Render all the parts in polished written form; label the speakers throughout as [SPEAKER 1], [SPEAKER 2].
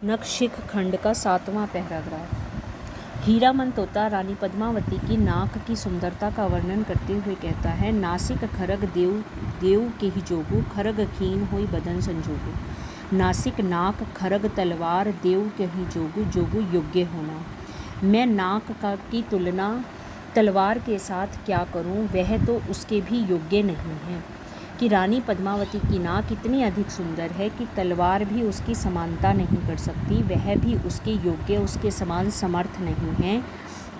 [SPEAKER 1] नखशिख खंड का 7वां पैराग्राफ। हीरामन तोता रानी पद्मावती की नाक की सुंदरता का वर्णन करते हुए कहता है, नासिक खरग देव देव के ही जोगु, खरग खीन होई बदन संजोगु। नासिक नाक खरग तलवार देव के ही जोगु, जोगु योग्य होना। मैं नाक की तुलना तलवार के साथ क्या करूं, वह तो उसके भी योग्य नहीं है। कि रानी पद्मावती की नाक इतनी अधिक सुंदर है कि तलवार भी उसकी समानता नहीं कर सकती, वह भी उसके योग्य, उसके समान समर्थ नहीं है।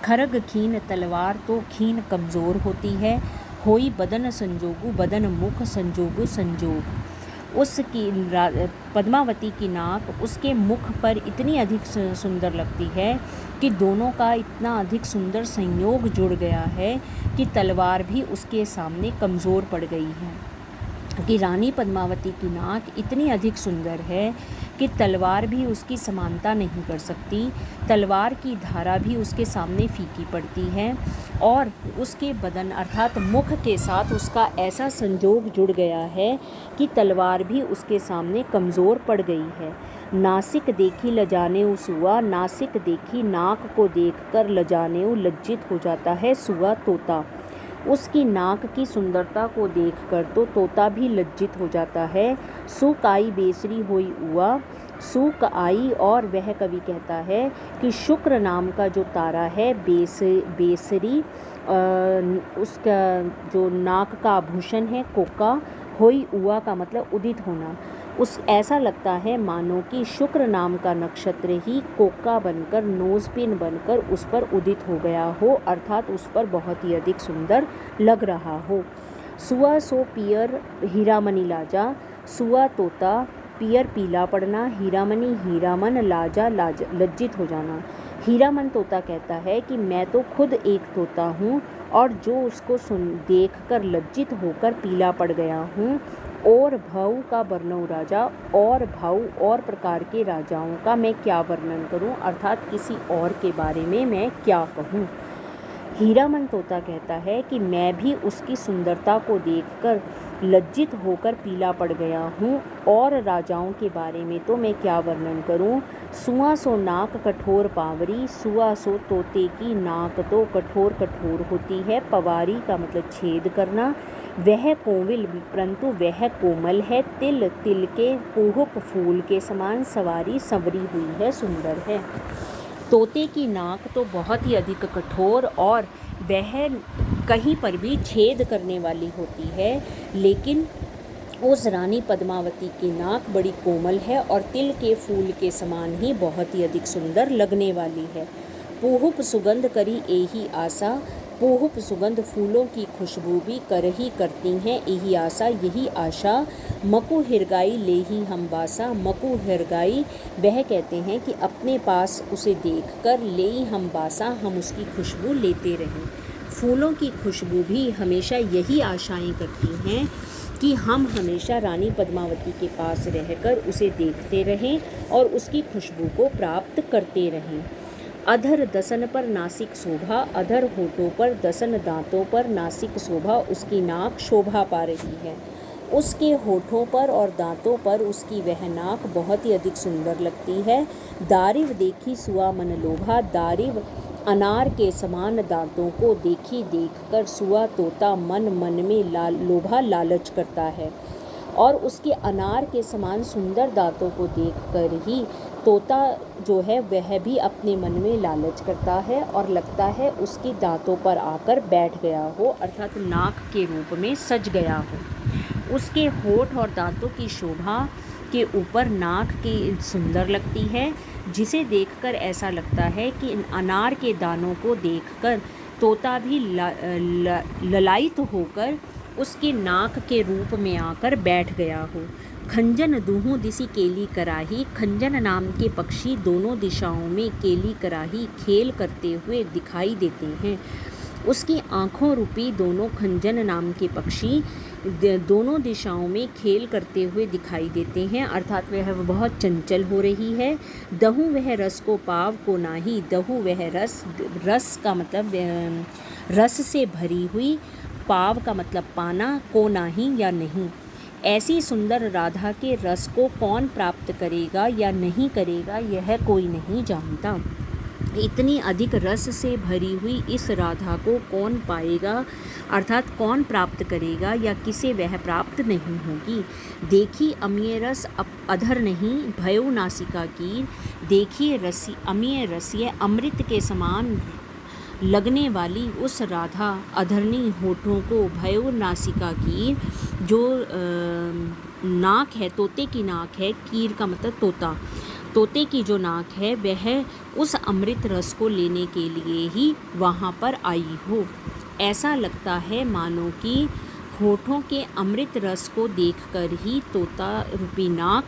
[SPEAKER 1] खरग खीन, तलवार तो खीन कमज़ोर होती है। होई बदन संजोगु, बदन मुख संजोगु संजोग। उसकी पद्मावती की नाक उसके मुख पर इतनी अधिक सुंदर लगती है कि दोनों का इतना अधिक सुंदर संयोग जुड़ गया है कि तलवार भी उसके सामने कमज़ोर पड़ गई है। कि रानी पद्मावती की नाक इतनी अधिक सुंदर है कि तलवार भी उसकी समानता नहीं कर सकती, तलवार की धारा भी उसके सामने फीकी पड़ती है और उसके बदन अर्थात मुख के साथ उसका ऐसा संजोग जुड़ गया है कि तलवार भी उसके सामने कमज़ोर पड़ गई है। नासिक देखी लजाने सुआ, नासिक देखी नाक को देखकर लजाने लज्जित हो जाता है सुआ तोता। उसकी नाक की सुंदरता को देखकर तो तोता भी लज्जित हो जाता है। सुक आई बेसरी होई उआ, सुक आई, और वह कवि कहता है कि शुक्र नाम का जो तारा है बेसरी, उसका जो नाक का आभूषण है कोका, होई उआ का मतलब उदित होना। ऐसा लगता है मानो कि शुक्र नाम का नक्षत्र ही कोका बनकर, नोज़पिन बनकर उस पर उदित हो गया हो, अर्थात उस पर बहुत ही अधिक सुंदर लग रहा हो। सुआ सो पियर हीरामनी लाजा, सुआ तोता, पियर पीला पड़ना, हीरामनी हीरामन, लाजा लज्जित हो जाना। हीरामन तोता कहता है कि मैं तो खुद एक तोता हूँ और जो उसको देखकर लज्जित होकर पीला पड़ गया हूँ। और भाऊ का वर्णन राजा, और भाऊ और प्रकार के राजाओं का मैं क्या वर्णन करूं, अर्थात किसी और के बारे में मैं क्या कहूं। हीरामन तोता कहता है कि मैं भी उसकी सुंदरता को देखकर लज्जित होकर पीला पड़ गया हूँ और राजाओं के बारे में तो मैं क्या वर्णन करूँ। सुआ सो नाक कठोर पावरी, सुआ सो तोते की नाक तो कठोर कठोर होती है। पवारी का मतलब छेद करना। वह कोविल परंतु वह कोमल है। तिल तिल के कुहुक फूल के समान, सवारी संवरी हुई है, सुंदर है। तोते की नाक तो बहुत ही अधिक कठोर और वह कहीं पर भी छेद करने वाली होती है, लेकिन उस रानी पद्मावती की नाक बड़ी कोमल है और तिल के फूल के समान ही बहुत ही अधिक सुंदर लगने वाली है। पोहुप सुगंध करी एही आशा, पोहुप सुगंध फूलों की खुशबू भी कर ही करती हैं यही आशा, यही आशा। मकु हिरगाई ले ही हम बासा, मकु हिरगाई वह कहते हैं कि अपने पास उसे देखकर ले ही हम बासा, हम उसकी खुशबू लेते रहें। फूलों की खुशबू भी हमेशा यही आशाएं करती हैं कि हम हमेशा रानी पद्मावती के पास रहकर उसे देखते रहें और उसकी खुशबू को प्राप्त करते रहें। अधर दसन पर नासिक शोभा, अधर होठों पर दसन दांतों पर नासिक शोभा, उसकी नाक शोभा पा रही है। उसके होठों पर और दांतों पर उसकी वह नाक बहुत ही अधिक सुंदर लगती है। दारिव देखी सुआ मन लोभा, दारिव अनार के समान दांतों को देखी देखकर सुआ तोता मन मन में लोभा लालच करता है और उसके अनार के समान सुंदर दांतों को देखकर ही तोता जो है वह भी अपने मन में लालच करता है और लगता है उसके दांतों पर आकर बैठ गया हो, अर्थात नाक के रूप में सज गया हो। उसके होठ और दांतों की शोभा के ऊपर नाक की सुंदर लगती है, जिसे देखकर ऐसा लगता है कि अनार के दानों को देखकर तोता भी ललायित होकर उसके नाक के रूप में आकर बैठ गया हो। खंजन दूहों दिशि केली कराही, खंजन नाम के पक्षी दोनों दिशाओं में केली कराही खेल करते हुए दिखाई देते हैं। उसकी आँखों रूपी दोनों खंजन नाम के पक्षी दोनों दिशाओं में खेल करते हुए दिखाई देते हैं, अर्थात वह बहुत चंचल हो रही है। दहु वह रस को पाव को नाही, दहु वह रस, रस का मतलब रस से भरी हुई, पाव का मतलब पाना, को नाही या नहीं। ऐसी सुंदर राधा के रस को कौन प्राप्त करेगा या नहीं करेगा, यह कोई नहीं जानता। इतनी अधिक रस से भरी हुई इस राधा को कौन पाएगा, अर्थात कौन प्राप्त करेगा या किसे वह प्राप्त नहीं होगी। देखी अमीय रस अधर नहीं भयो नासिका कीर, देखिए रसी अमीय रसीय अमृत के समान लगने वाली उस राधा अधरनी होठों को भयो नासिका कीर, जो नाक है, तोते की नाक है, कीर का मतलब तोता, तोते की जो नाक है वह उस अमृत रस को लेने के लिए ही वहाँ पर आई हो। ऐसा लगता है मानो कि होठों के अमृत रस को देखकर ही तोता रूपी नाक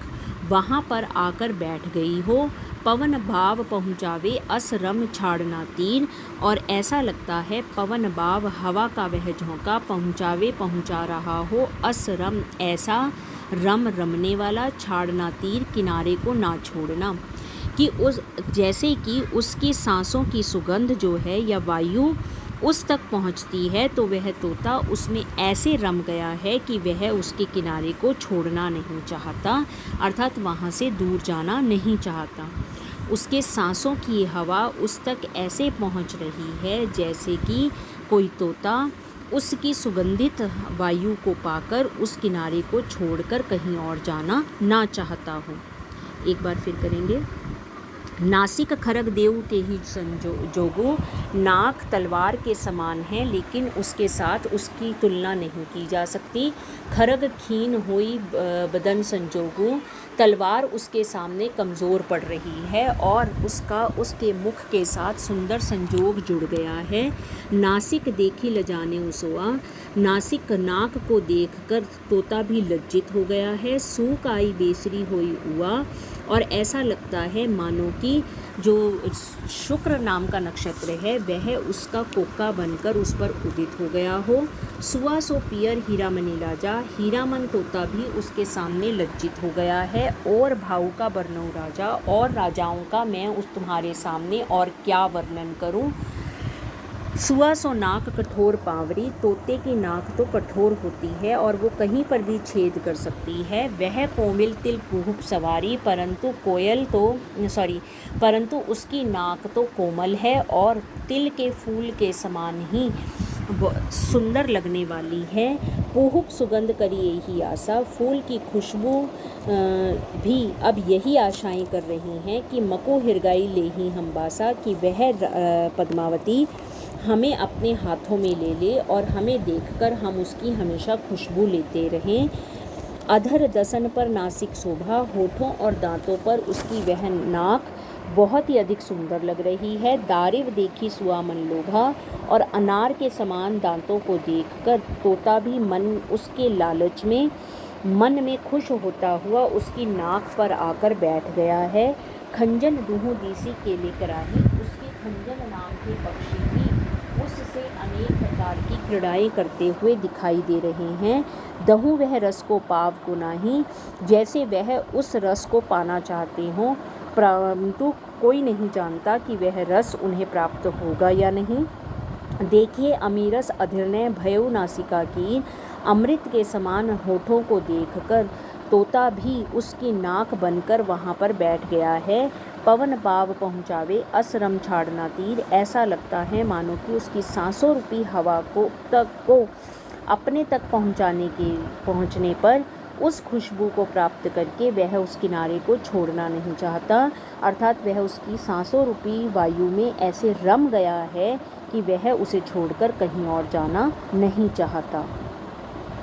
[SPEAKER 1] वहाँ पर आकर बैठ गई हो। पवन भाव पहुँचावे अस रम छाड़ना तीर, और ऐसा लगता है पवन भाव हवा का वह झोंका पहुँचा रहा हो अस रम ऐसा रम रमने वाला, छाड़ना तीर किनारे को ना छोड़ना, कि उस जैसे कि उसकी सांसों की सुगंध जो है या वायु उस तक पहुंचती है तो वह तोता उसमें ऐसे रम गया है कि वह उसके किनारे को छोड़ना नहीं चाहता, अर्थात वहाँ से दूर जाना नहीं चाहता। उसके सांसों की हवा उस तक ऐसे पहुँच रही है जैसे कि कोई तोता उसकी सुगंधित वायु को पाकर उस किनारे को छोड़कर कहीं और जाना ना चाहता हो। एक बार फिर करेंगे। नासिक खरग देव के ही संजोगो, नाक तलवार के समान है लेकिन उसके साथ उसकी तुलना नहीं की जा सकती। खरग खीन हुई बदन संजोगो, तलवार उसके सामने कमज़ोर पड़ रही है और उसके मुख के साथ सुंदर संजोग जुड़ गया है। नासिक देखी लजाने उसोआ, नासिक नाक को देखकर तोता भी लज्जित हो गया है। सूक आई बेसरी हुई हुआ, और ऐसा लगता है मानो कि जो शुक्र नाम का नक्षत्र है वह उसका कोका बनकर उस पर उदित हो गया हो। सुआ सो पियर हीरामणि राजा, हीरामन तोता भी उसके सामने लज्जित हो गया है। और भाऊ का वर्णो राजा, और राजाओं का मैं उस तुम्हारे सामने और क्या वर्णन करूं। सुआ सो नाक कठोर पावरी, तोते की नाक तो कठोर होती है और वो कहीं पर भी छेद कर सकती है। वह कोमिल तिल कुहुप सवारी, परंतु उसकी नाक तो कोमल है और तिल के फूल के समान ही सुंदर लगने वाली है। पुहुप सुगंध करिए ही आशा, फूल की खुशबू भी अब यही आशाएं कर रही हैं कि मको हिरगाई ले ही हम बासा, कि वह पद्मावती हमें अपने हाथों में ले ले और हमें देखकर हम उसकी हमेशा खुशबू लेते रहें। अधर दसन पर नासिक शोभा, होठों और दांतों पर उसकी वह नाक बहुत ही अधिक सुंदर लग रही है। दारिव देखी सुआ मन लोभा, और अनार के समान दांतों को देखकर तोता भी उसके लालच में मन में खुश होता हुआ उसकी नाक पर आकर बैठ गया है। खंजन दुहु दीसी केले कराही, उसके खंजन नाम के पक्षी भी उससे अनेक प्रकार की क्रीड़ाएं करते हुए दिखाई दे रहे हैं। दहु वह रस को पाव को नाही, जैसे वह उस रस को पाना चाहते हों, परंतु कोई नहीं जानता कि वह रस उन्हें प्राप्त होगा या नहीं। देखिए अमीरस अधीर्णय भयो नासिका की, अमृत के समान होठों को देखकर तोता भी उसकी नाक बनकर वहाँ पर बैठ गया है। पवन भाव पहुँचावे असरम छाड़ना तीर, ऐसा लगता है मानो कि उसकी सांसों रूपी हवा को अपने तक पहुँचने पर उस खुशबू को प्राप्त करके वह उस किनारे को छोड़ना नहीं चाहता, अर्थात वह उसकी सांसों रूपी वायु में ऐसे रम गया है कि वह उसे छोड़कर कहीं और जाना नहीं चाहता।